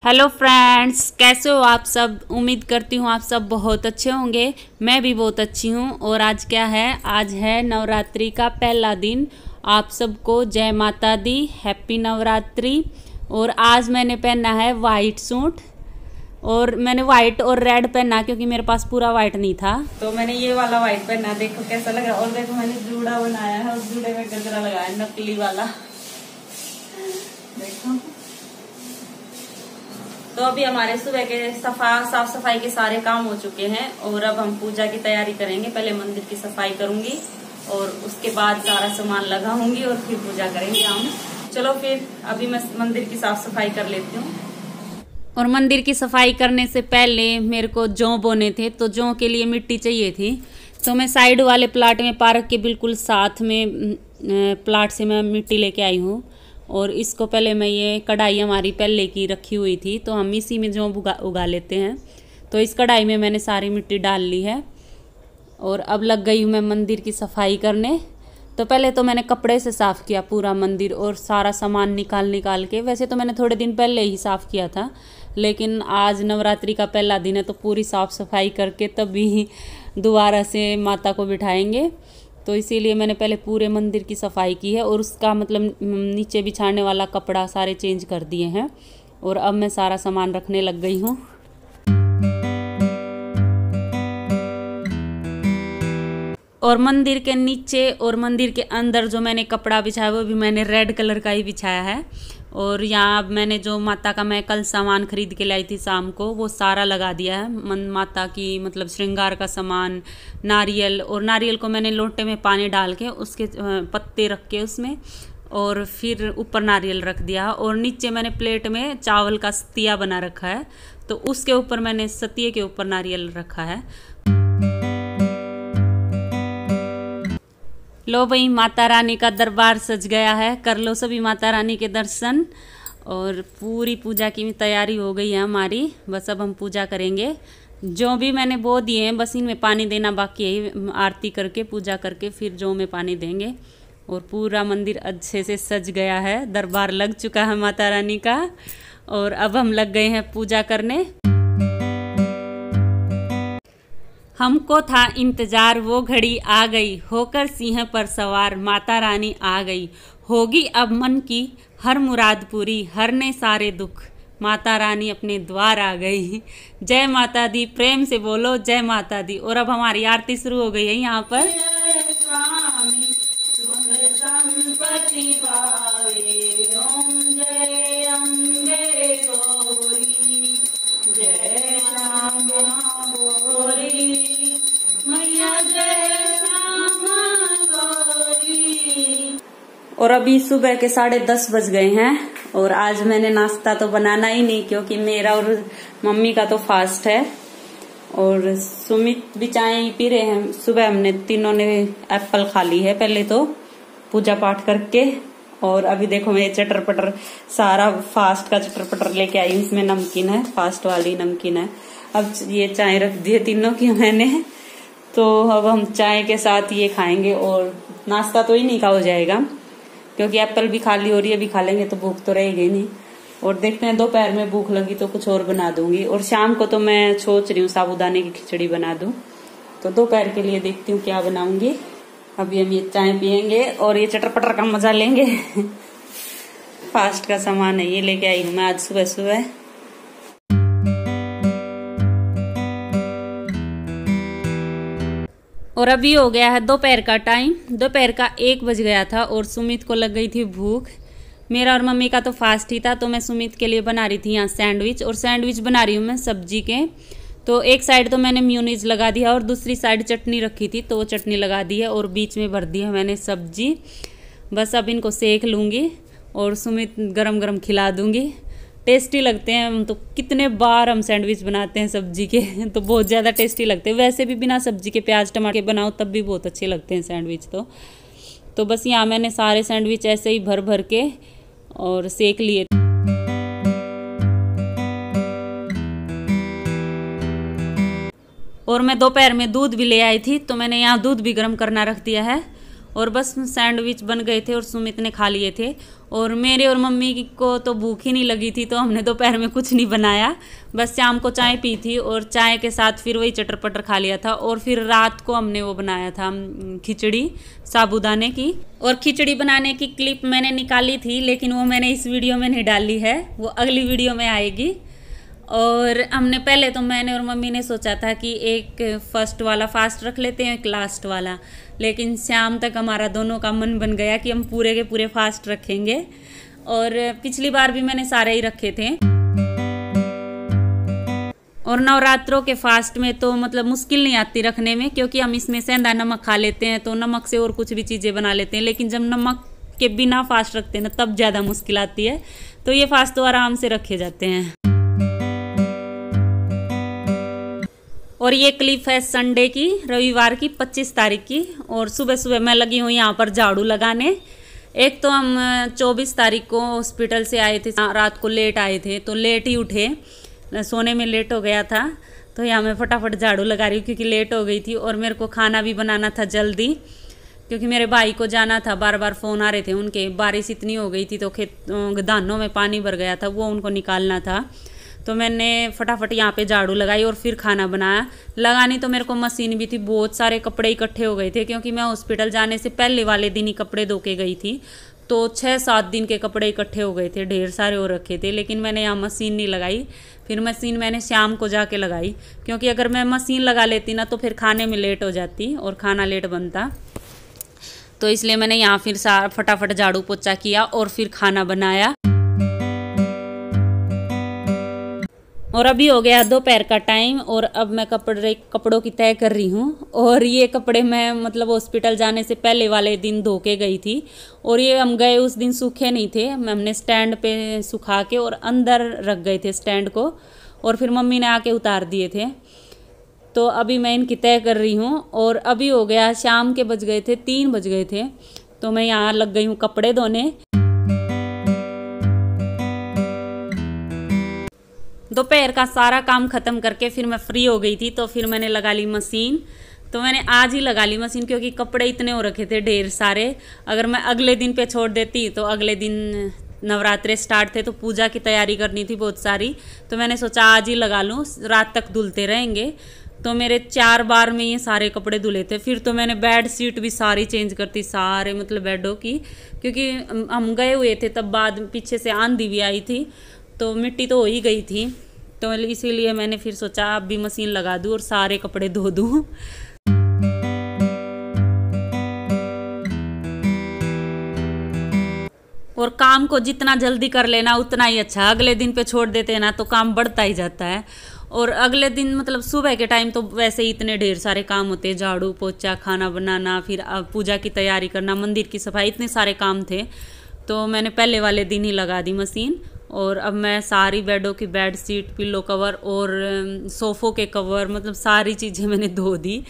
Hello friends, कैसे हो आप सब। उम्मीद करती हूँ आप सब बहुत अच्छे होंगे। मैं भी बहुत अच्छी हूँ। और आज क्या है, आज है नवरात्रि का पहला दिन। आप सबको जय माता दी, हैप्पी नवरात्रि। और आज मैंने पहना है वाइट सूट, और मैंने वाइट और रेड पहना क्योंकि मेरे पास पूरा वाइट नहीं था, तो मैंने ये वाला वाइट पहना। देखो कैसा लग रहा है। और देखो मैंने जूड़ा बनाया है, उस जूड़े में गजरा लगाया है, नकली वाला। देखो, तो अभी हमारे सुबह के साफ सफाई के सारे काम हो चुके हैं और अब हम पूजा की तैयारी करेंगे। पहले मंदिर की सफाई करूंगी और उसके बाद सारा सामान लगाऊंगी और फिर पूजा करेंगे हम। चलो फिर अभी मैं मंदिर की साफ सफाई कर लेती हूँ। और मंदिर की सफाई करने से पहले मेरे को जौ बोने थे, तो जौ के लिए मिट्टी चाहिए थी। तो मैं साइड वाले प्लाट में, पार्क के बिल्कुल साथ में प्लाट से मैं मिट्टी लेके आई हूँ। और इसको पहले मैं, ये कढ़ाई हमारी पहले की रखी हुई थी, तो हम इसी में जौ उगा लेते हैं। तो इस कढ़ाई में मैंने सारी मिट्टी डाल ली है और अब लग गई हूँ मैं मंदिर की सफाई करने। तो पहले तो मैंने कपड़े से साफ़ किया पूरा मंदिर और सारा सामान निकाल के। वैसे तो मैंने थोड़े दिन पहले ही साफ़ किया था, लेकिन आज नवरात्रि का पहला दिन है तो पूरी साफ़ सफाई करके तभी दोबारा से माता को बिठाएंगे। तो इसीलिए मैंने पहले पूरे मंदिर की सफाई की है और उसका मतलब नीचे बिछाने वाला कपड़ा सारे चेंज कर दिए हैं। और अब मैं सारा सामान रखने लग गई हूँ। और मंदिर के नीचे और मंदिर के अंदर जो मैंने कपड़ा बिछाया वो भी मैंने रेड कलर का ही बिछाया है। और यहाँ मैंने जो माता का मैं कल सामान खरीद के लाई थी शाम को, वो सारा लगा दिया है। माता की मतलब श्रृंगार का सामान, नारियल, और नारियल को मैंने लोटे में पानी डाल के उसके पत्ते रख के उसमें, और फिर ऊपर नारियल रख दिया। और नीचे मैंने प्लेट में चावल का सतिया बना रखा है, तो उसके ऊपर मैंने सतिये के ऊपर नारियल रखा है। लो भाई, माता रानी का दरबार सज गया है। कर लो सभी माता रानी के दर्शन। और पूरी पूजा की तैयारी हो गई है हमारी। बस अब हम पूजा करेंगे। जो भी मैंने बो दिए हैं बस इनमें पानी देना बाकी है। आरती करके पूजा करके फिर जो में पानी देंगे। और पूरा मंदिर अच्छे से सज गया है, दरबार लग चुका है माता रानी का। और अब हम लग गए हैं पूजा करने। हमको था इंतजार, वो घड़ी आ गई, होकर सिंह पर सवार माता रानी आ गई। होगी अब मन की हर मुराद पूरी, हरने सारे दुख माता रानी अपने द्वार आ गई। जय माता दी, प्रेम से बोलो जय माता दी। और अब हमारी आरती शुरू हो गई है यहाँ पर। और अभी सुबह के 10:30 बज गए हैं। और आज मैंने नाश्ता तो बनाना ही नहीं क्योंकि मेरा और मम्मी का तो फास्ट है। और सुमित भी चाय ही पी रहे हैं। सुबह हमने तीनों ने एप्पल खा ली है पहले तो पूजा पाठ करके। और अभी देखो मैं चटर पटर सारा फास्ट का चटर पटर लेके आई हूँ। इसमें नमकीन है, फास्ट वाली नमकीन है। अब ये चाय रख दी है तीनों की मैंने, तो अब हम चाय के साथ ये खाएंगे। और नाश्ता तो ही नहीं खा हो जाएगा क्योंकि एप्पल भी खाली हो रही है, अभी खा लेंगे तो भूख तो रहेगी नहीं। और देखते हैं दोपहर में भूख लगी तो कुछ और बना दूंगी। और शाम को तो मैं सोच रही हूँ साबूदाने की खिचड़ी बना दूं। तो दोपहर के लिए देखती हूँ क्या बनाऊंगी। अभी हम ये चाय पियेंगे और ये चटर पटर का मजा लेंगे। फास्ट का सामान है, ये लेके आई हूँ मैं आज सुबह सुबह। और अभी हो गया है दोपहर का टाइम। दोपहर का 1 बज गया था और सुमित को लग गई थी भूख। मेरा और मम्मी का तो फास्ट ही था, तो मैं सुमित के लिए बना रही थी यहाँ सैंडविच। और सैंडविच बना रही हूँ मैं सब्जी के। तो एक साइड तो मैंने म्यूनीज लगा दिया और दूसरी साइड चटनी रखी थी तो वो चटनी लगा दी है और बीच में भर दी है मैंने सब्जी। बस अब इनको सेक लूँगी और सुमित गरम गरम खिला दूँगी। टेस्टी लगते हैं। हम तो कितने बार हम सैंडविच बनाते हैं सब्जी के, तो बहुत ज़्यादा टेस्टी लगते हैं। वैसे भी बिना सब्जी के प्याज टमाटर बनाओ तब भी बहुत अच्छे लगते हैं सैंडविच तो बस यहाँ मैंने सारे सैंडविच ऐसे ही भर भर के और सेक लिए। और मैं दोपहर में दूध भी ले आई थी, तो मैंने यहाँ दूध भी गर्म करना रख दिया है। और बस सैंडविच बन गए थे और सुमित ने खा लिए थे। और मेरे और मम्मी को तो भूख ही नहीं लगी थी, तो हमने दोपहर में कुछ नहीं बनाया, बस शाम को चाय पी थी और चाय के साथ फिर वही चटर पटर खा लिया था। और फिर रात को हमने वो बनाया था खिचड़ी साबूदाने की। और खिचड़ी बनाने की क्लिप मैंने निकाली थी, लेकिन वो मैंने इस वीडियो में नहीं डाली है, वो अगली वीडियो में आएगी। और हमने पहले तो मैंने और मम्मी ने सोचा था कि एक फर्स्ट वाला फास्ट रख लेते हैं, एक लास्ट वाला, लेकिन शाम तक हमारा दोनों का मन बन गया कि हम पूरे के पूरे फास्ट रखेंगे। और पिछली बार भी मैंने सारे ही रखे थे। और नवरात्रों के फास्ट में तो मतलब मुश्किल नहीं आती रखने में, क्योंकि हम इसमें सेंधा नमक खा लेते हैं, तो नमक से और कुछ भी चीज़ें बना लेते हैं। लेकिन जब नमक के बिना फास्ट रखते हैं ना, तब ज़्यादा मुश्किल आती है। तो ये फास्ट तो आराम से रखे जाते हैं। और ये क्लिप है संडे की, रविवार की 25 तारीख की। और सुबह सुबह मैं लगी हूँ यहाँ पर झाड़ू लगाने। एक तो हम 24 तारीख को हॉस्पिटल से आए थे, रात को लेट आए थे, तो लेट ही उठे, सोने में लेट हो गया था। तो यहाँ मैं फटाफट झाड़ू लगा रही हूँ क्योंकि लेट हो गई थी। और मेरे को खाना भी बनाना था जल्दी, क्योंकि मेरे भाई को जाना था, बार बार फ़ोन आ रहे थे उनके। बारिश इतनी हो गई थी तो खेत धानों में पानी भर गया था, वो उनको निकालना था। तो मैंने फटाफट यहाँ पे झाड़ू लगाई और फिर खाना बनाया। लगानी तो मेरे को मशीन भी थी, बहुत सारे कपड़े इकट्ठे हो गए थे, क्योंकि मैं हॉस्पिटल जाने से पहले वाले दिन ही कपड़े धो के गई थी। तो 6-7 दिन के कपड़े इकट्ठे हो गए थे, ढेर सारे हो रखे थे। लेकिन मैंने यहाँ मशीन नहीं लगाई, फिर मशीन मैंने शाम को जाके लगाई, क्योंकि अगर मैं मशीन लगा लेती ना तो फिर खाने में लेट हो जाती और खाना लेट बनता। तो इसलिए मैंने यहाँ फिर फटाफट झाड़ू पोछा किया और फिर खाना बनाया। और अभी हो गया दोपहर का टाइम और अब मैं कपड़ों की तय कर रही हूँ। और ये कपड़े मैं मतलब हॉस्पिटल जाने से पहले वाले दिन धो के गई थी, और ये हम गए उस दिन सूखे नहीं थे, हमने स्टैंड पे सुखा के और अंदर रख गए थे स्टैंड को, और फिर मम्मी ने आके उतार दिए थे। तो अभी मैं इनकी तय कर रही हूँ। और अभी हो गया शाम के बज गए थे 3 बज गए थे, तो मैं यहाँ लग गई हूँ कपड़े धोने। दोपहर का सारा काम खत्म करके फिर मैं फ्री हो गई थी, तो फिर मैंने लगा ली मशीन। तो मैंने आज ही लगा ली मशीन, क्योंकि कपड़े इतने हो रखे थे ढेर सारे। अगर मैं अगले दिन पे छोड़ देती तो अगले दिन नवरात्रे स्टार्ट थे, तो पूजा की तैयारी करनी थी बहुत सारी। तो मैंने सोचा आज ही लगा लूँ, रात तक धुलते रहेंगे। तो मेरे 4 बार में ये सारे कपड़े धुले थे। फिर तो मैंने बेड शीट भी सारी चेंज करती, सारे मतलब बेडों की, क्योंकि हम गए हुए थे तब बाद पीछे से आंधी भी आई थी, तो मिट्टी तो हो ही गई थी। तो इसीलिए मैंने फिर सोचा अब भी मशीन लगा दूँ और सारे कपड़े धो दूँ। और काम को जितना जल्दी कर लेना उतना ही अच्छा, अगले दिन पे छोड़ देते हैं ना तो काम बढ़ता ही जाता है। और अगले दिन मतलब सुबह के टाइम तो वैसे ही इतने ढेर सारे काम होते हैं, झाड़ू पोछा, खाना बनाना, फिर पूजा की तैयारी करना, मंदिर की सफाई, इतने सारे काम थे। तो मैंने पहले वाले दिन ही लगा दी मशीन। और अब मैं सारी बेडों की बेड शीट, पिल्लो कवर और सोफ़ों के कवर, मतलब सारी चीज़ें मैंने धो दी,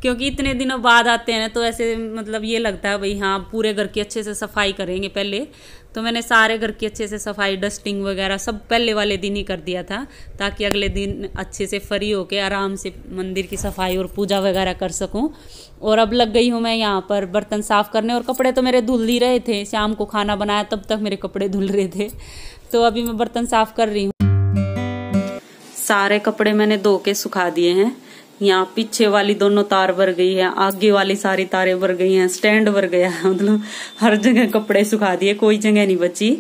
क्योंकि इतने दिनों बाद आते हैं ना, तो ऐसे मतलब ये लगता है भाई हाँ पूरे घर की अच्छे से सफाई करेंगे पहले। तो मैंने सारे घर की अच्छे से सफाई, डस्टिंग वगैरह सब पहले वाले दिन ही कर दिया था, ताकि अगले दिन अच्छे से फ्री होके आराम से मंदिर की सफाई और पूजा वगैरह कर सकूं। और अब लग गई हूँ मैं यहाँ पर बर्तन साफ़ करने। और कपड़े तो मेरे धुल ही रहे थे, शाम को खाना बनाया तब तक मेरे कपड़े धुल रहे थे। तो अभी मैं बर्तन साफ़ कर रही हूँ। सारे कपड़े मैंने धो के सुखा दिए हैं। यहाँ पीछे वाली दोनों तार भर गई है, आगे वाली सारी तारें भर गई हैं, स्टैंड भर गया है, मतलब हर जगह कपड़े सुखा दिए, कोई जगह नहीं बची।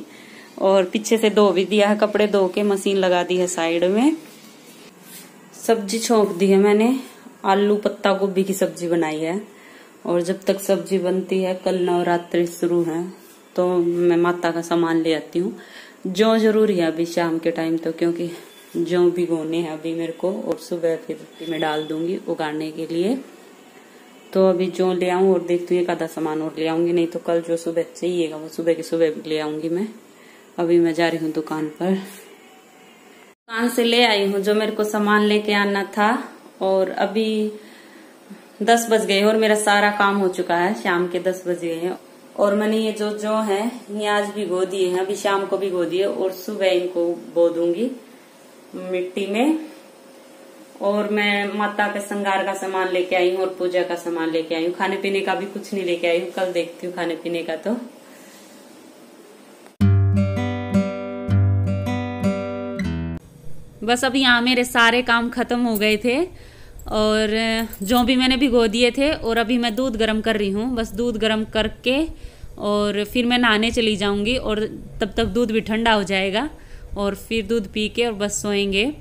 और पीछे से धो भी दिया है, कपड़े धो के मशीन लगा दी है साइड में। सब्जी छोंक दी है मैंने, आलू पत्ता गोभी की सब्जी बनाई है। और जब तक सब्जी बनती है, कल नवरात्रि शुरू है, तो मैं माता का सामान ले आती हूँ। जौ जरूरी है अभी शाम के टाइम, तो क्योंकि जौ भिगोने हैं अभी मेरे को, और सुबह फिर मैं डाल दूंगी उगाड़ने के लिए। तो अभी जौ ले आऊं और देखती हूँ एक आधा सामान और ले आऊंगी, नहीं तो कल जो सुबह चाहिएगा वो सुबह की सुबह ले आऊंगी मैं। अभी मैं जा रही हूँ दुकान पर। दुकान से ले आई हूँ जो मेरे को सामान लेके आना था। और अभी 10 बज गए और मेरा सारा काम हो चुका है, शाम के 10 बज गए हैं। और मैंने ये जो है ये आज भिगो दिए हैं, अभी शाम को भिगो दिए, और सुबह इनको बो दूंगी मिट्टी में। और मैं माता के श्रृंगार का सामान लेके आई हूँ और पूजा का सामान लेके आई हूँ। खाने पीने का भी कुछ नहीं लेके आई हूँ, कल देखती हूँ खाने पीने का। तो बस अब यहाँ मेरे सारे काम खत्म हो गए थे और जो भी मैंने भिगो दिए थे, और अभी मैं दूध गर्म कर रही हूँ। बस दूध गर्म करके और फिर मैं नहाने चली जाऊँगी और तब तक दूध भी ठंडा हो जाएगा और फिर दूध पी के और बस सोएंगे।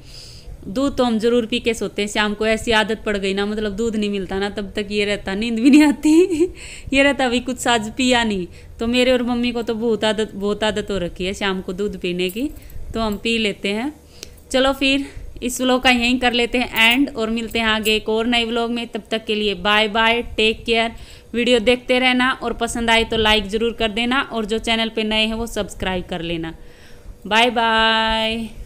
दूध तो हम जरूर पी के सोते हैं। शाम को ऐसी आदत पड़ गई ना, मतलब दूध नहीं मिलता ना तब तक ये रहता, नींद भी नहीं आती ये रहता अभी कुछ आज पिया नहीं। तो मेरे और मम्मी को तो बहुत आदत हो रखी है शाम को दूध पीने की, तो हम पी लेते हैं। चलो फिर इस व्लॉग का यहीं कर लेते हैं एंड, और मिलते हैं आगे एक और नए व्लॉग में। तब तक के लिए bye bye, take care. Video देखते रहना और पसंद आए तो लाइक ज़रूर कर देना, और जो चैनल पे नए हैं वो सब्सक्राइब कर लेना। Bye bye.